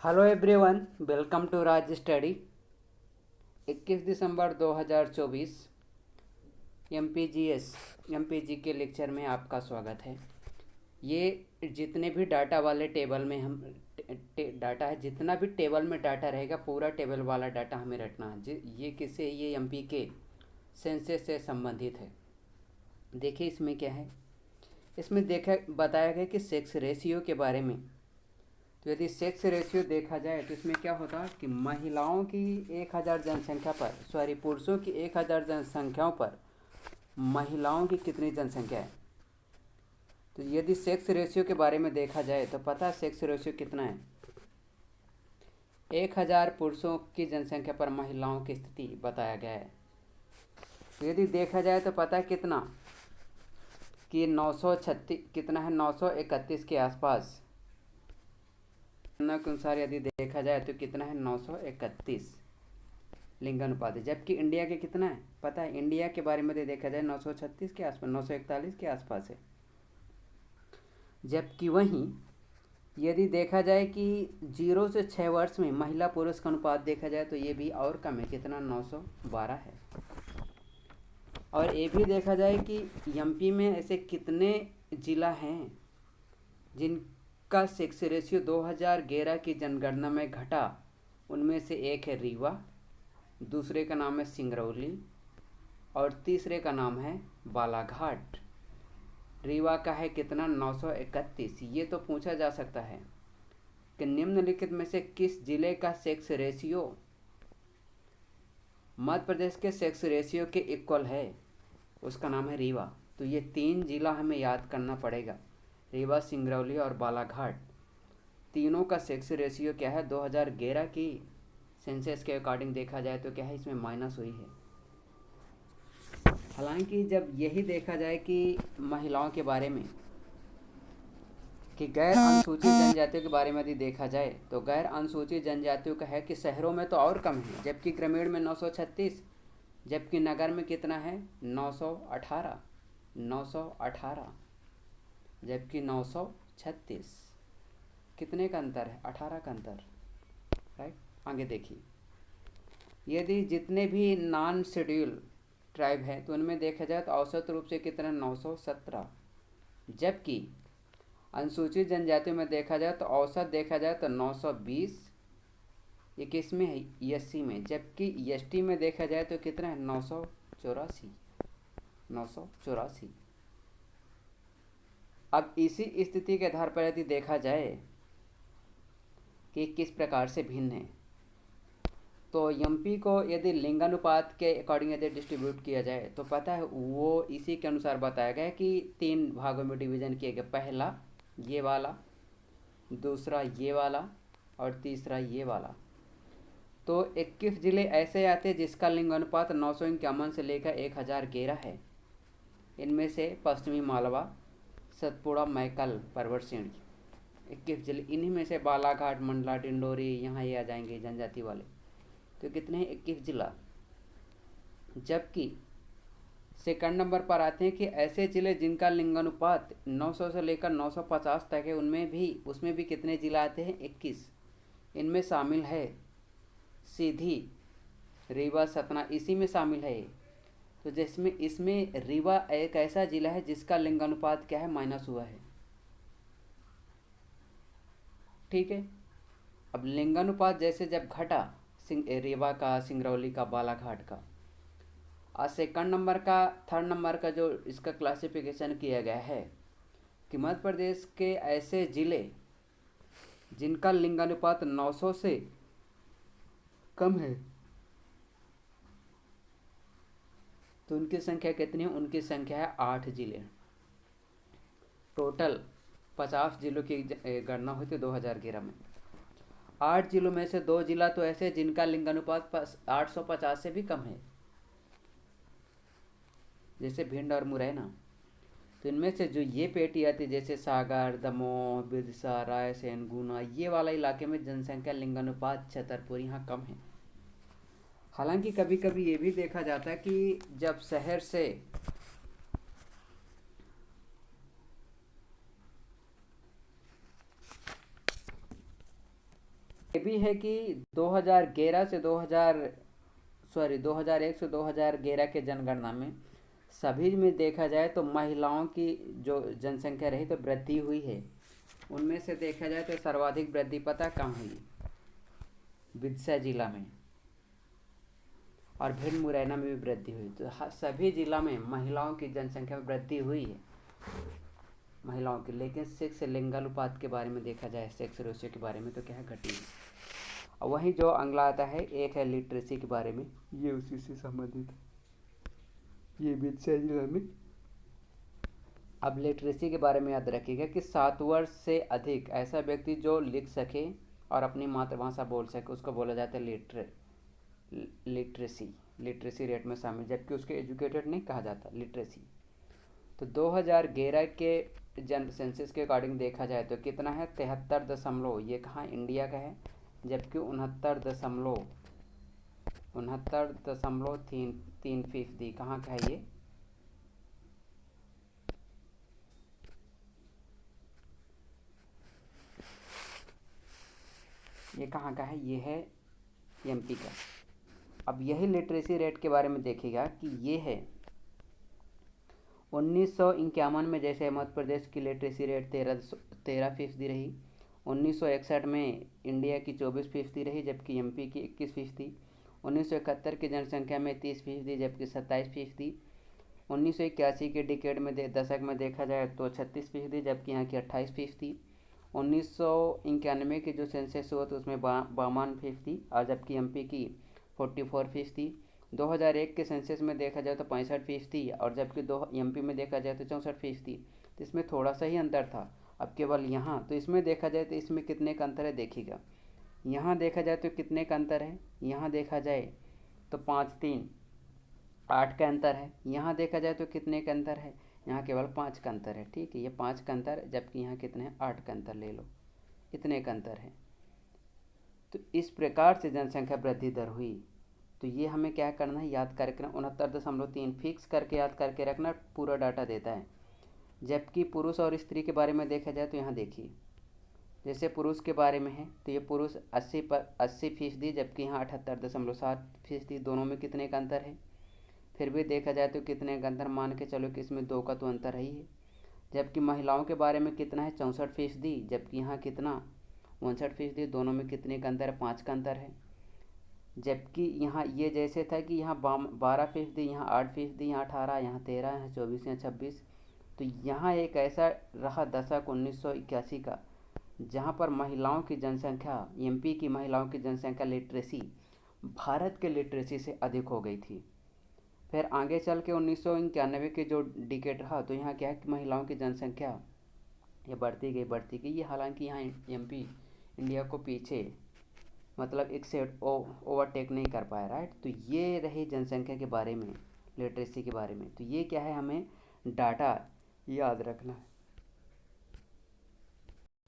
Hello everyone, welcome to Raj study. 21 दिसंबर 2024 MPGS MPG के lecture में आपका स्वागत है। ये जितने भी डाटा वाले टेबल में हम डाटा है, जितना भी टेबल में डाटा रहेगा पूरा टेबल वाला डाटा हमें रखना है। ये किससे, ये एमपी के सेंसस से संबंधित है। देखिए इसमें क्या है, इसमें देखा बताया गया कि सेक्स रेशियो के बारे में। तो यदि सेक्स रेशियो देखा जाए तो इसमें क्या होता है कि महिलाओं की 1000 जनसंख्या पर, सॉरी पुरुषों की 1000 जनसंख्याओं पर महिलाओं की कितनी जनसंख्या है। तो यदि सेक्स रेशियो के बारे में देखा जाए तो पता है सेक्स रेशियो कितना है। 1000 पुरुषों की जनसंख्या पर महिलाओं की स्थिति बताया गया है। तो यदि देखा जाए तो पता है कितना कि 936 कितना है, 931 के आसपास के अनुसार यदि देखा जाए तो कितना है, 931 लिंगानुपात है। जबकि इंडिया के कितना है पता है, इंडिया के बारे में देखा जाए 936 के आसपास, 941 के आसपास है। जबकि वहीं यदि देखा जाए कि 0 से 6 वर्ष में महिला पुरुष का अनुपात देखा जाए तो ये भी और कम है, कितना 912 है। और ये भी देखा जाए कि एमपी में ऐसे कितने जिला हैं जिनका सेक्स रेशियो 2011 की जनगणना में घटा। उनमें से एक है रीवा, दूसरे का नाम है सिंगरौली और तीसरे का नाम है बालाघाट। रीवा का है कितना, 931। ये तो पूछा जा सकता है कि निम्नलिखित में से किस जिले का सेक्स रेशियो मध्य प्रदेश के सेक्स रेशियो के इक्वल है। उसका नाम है रीवा। तो ये 3 जिला हमें याद करना पड़ेगा, रीवा, सिंगरौली और बालाघाट। तीनों का सेक्स रेशियो क्या है, 2011 की सेंसस के अकॉर्डिंग देखा जाए तो क्या है, इसमें माइनस हुई है। हालांकि जब यही देखा जाए कि महिलाओं के बारे में कि गैर अनुसूचित जनजातियों के बारे में यदि देखा जाए तो गैर अनुसूचित जनजातियों का है कि शहरों में तो और कम है, जबकि ग्रामीण में 936, जबकि नगर में कितना है 918, 918, जबकि 936। कितने का अंतर है, 18 का अंतर, राइट। आगे देखिए, यदि जितने भी नॉन शेड्यूल ट्राइब है तो उनमें देखा जाए तो औसत रूप से कितना 917, जबकि अनुसूचित जनजातियों में देखा जाए तो औसत देखा जाए तो 920। ये किस में है, एससी में, जबकि एसटी में देखा जाए तो कितना है 984, 984। अब इसी स्थिति के आधार पर यदि देखा जाए कि किस प्रकार से भिन्न है, तो एमपी को यदि लिंगानुपात के अकॉर्डिंग यदि डिस्ट्रीब्यूट किया जाए तो पता है वो इसी के अनुसार बताया गया कि 3 भागों में डिवीजन किया गया। पहला ये वाला, दूसरा ये वाला और तीसरा ये वाला। तो 21 जिले ऐसे आते हैं जिसका लिंगानुपात 951 से लेकर 1011 है। इनमें से पश्चिमी मालवा, सतपुड़ा, मैकल, परवट श्रेणी, 21 जिले। इन्हीं में से बालाघाट, मंडला, डिंडोरी, यहाँ ये आ जाएंगे जनजाति वाले। तो कितने हैं, 21 जिला। जबकि सेकंड नंबर पर आते हैं कि ऐसे जिले जिनका लिंगानुपात 900 से लेकर 950 तक है, उसमें भी कितने जिला आते हैं, 21। इनमें शामिल है सीधी, रीवा, सतना, इसी में शामिल है। तो जिसमें इसमें रीवा एक ऐसा जिला है जिसका लिंगानुपात क्या है, माइनस हुआ है, ठीक है। अब लिंगानुपात जैसे जब घटा रीवा का, सिंगरौली का, बालाघाट का, और सेकंड नंबर का, थर्ड नंबर का जो इसका क्लासिफिकेशन किया गया है कि मध्य प्रदेश के ऐसे जिले जिनका लिंगानुपात 900 से कम है, तो उनकी संख्या कितनी है, उनकी संख्या है 8 जिले। टोटल 50 जिलों की गणना हुई थी 2011 में। 8 जिलों में से 2 जिला तो ऐसे जिनका लिंगानुपात 850 से भी कम है, जैसे भिंड और मुरैना। तो इनमें से जो ये पेटी आती है जैसे सागर, दमोह, बिरसा, रायसेन, गुना, ये वाला इलाके में जनसंख्या लिंगानुपात छतरपुर यहाँ कम है। हालांकि कभी कभी ये भी देखा जाता है कि जब शहर से भी है कि 2011 से 2001 से 2011 के जनगणना में सभी में देखा जाए तो महिलाओं की जो जनसंख्या रही तो वृद्धि हुई है। उनमें से देखा जाए तो सर्वाधिक वृद्धि पता कहाँ हुई? विदिशा जिला में, और भिंड मुरैना में भी वृद्धि हुई। तो सभी जिला में महिलाओं की जनसंख्या में वृद्धि हुई है महिलाओं की। लेकिन सेक्स लिंगानुपात के बारे में देखा जाए, सेक्स रेशियो के बारे में, तो क्या है, घटी है। और वहीं जो अगला आता है, एक है लिटरेसी के बारे में, ये उसी से संबंधित है, ये विदिशा जिला में। अब लिटरेसी के बारे में याद रखिएगा कि 7 वर्ष से अधिक ऐसा व्यक्ति जो लिख सके और अपनी मातृभाषा बोल सके उसको बोला जाता है लिटरेसी रेट में शामिल, जबकि उसके एजुकेटेड नहीं कहा जाता, लिटरेसी। तो 2011 के जन सेंसस के अकॉर्डिंग देखा जाए तो कितना है, 73 ये कहाँ इंडिया का है, जबकि 69.3% कहाँ का है ये कहाँ का है, ये है एमपी का। अब यही लिटरेसी रेट के बारे में देखिएगा कि ये है 1951 में, जैसे मध्य प्रदेश की लिटरेसी रेट 13% रही। 1961 में इंडिया की 24% रही, जबकि एमपी की 21%। 1971 की जनसंख्या में 30%, जबकि 27%। 1981 के डिकेड में दशक में देखा जाए तो 36%, जबकि यहाँ की 28%। 1991 की जो सेंसस हुआ तो उसमें 52%, और जबकि एमपी की 44%। 2001 के सेंसस में देखा जाए तो 65%, और जबकि एमपी में देखा जाए तो 64%। तो इसमें थोड़ा सा ही अंतर था। अब केवल यहाँ तो इसमें देखा जाए तो इसमें कितने का अंतर है देखिएगा। यहाँ देखा जाए तो कितने का अंतर है, यहाँ देखा जाए तो 5, 3, 8 का अंतर है। यहाँ देखा जाए तो कितने का अंतर है, यहाँ केवल 5 का अंतर है। ठीक है, ये 5 का अंतर, जबकि यहाँ कितने हैं, 8 का अंतर ले लो, इतने का अंतर है। तो इस प्रकार से जनसंख्या वृद्धि दर हुई। तो ये हमें क्या करना है, याद करके 69.3 फिक्स करके याद करके रखना, पूरा डाटा देता है। जबकि पुरुष और स्त्री के बारे में देखा जाए तो यहाँ देखिए, जैसे पुरुष के बारे में है तो ये पुरुष 80%, जबकि यहाँ 78.7%। दोनों में कितने का अंतर है, फिर भी देखा जाए तो कितने का अंतर, मान के चलो कि इसमें 2 का तो अंतर ही है। जबकि महिलाओं के बारे में कितना है, 64%, जबकि यहाँ कितना, 59%। दोनों में कितने का अंतर है, 5 का अंतर है। जबकि यहाँ ये जैसे था कि यहाँ 12%, यहाँ 8%, यहाँ 18, यहाँ 13, यहाँ 24, यहाँ 26। तो यहाँ एक ऐसा रहा दशक 1981 का जहाँ पर महिलाओं की जनसंख्या, एमपी की महिलाओं की जनसंख्या लिटरेसी भारत के लिटरेसी से अधिक हो गई थी। फिर आगे चल के 1991 के जो डिकेड रहा तो यहाँ क्या है कि महिलाओं की जनसंख्या ये बढ़ती गई। ये हालांकि यहाँ एमपी इंडिया को पीछे मतलब एक से ओवरटेक नहीं कर पाया, राइट। तो ये रही जनसंख्या के बारे में, लिटरेसी के बारे में। तो ये क्या है, हमें डाटा याद रखना है।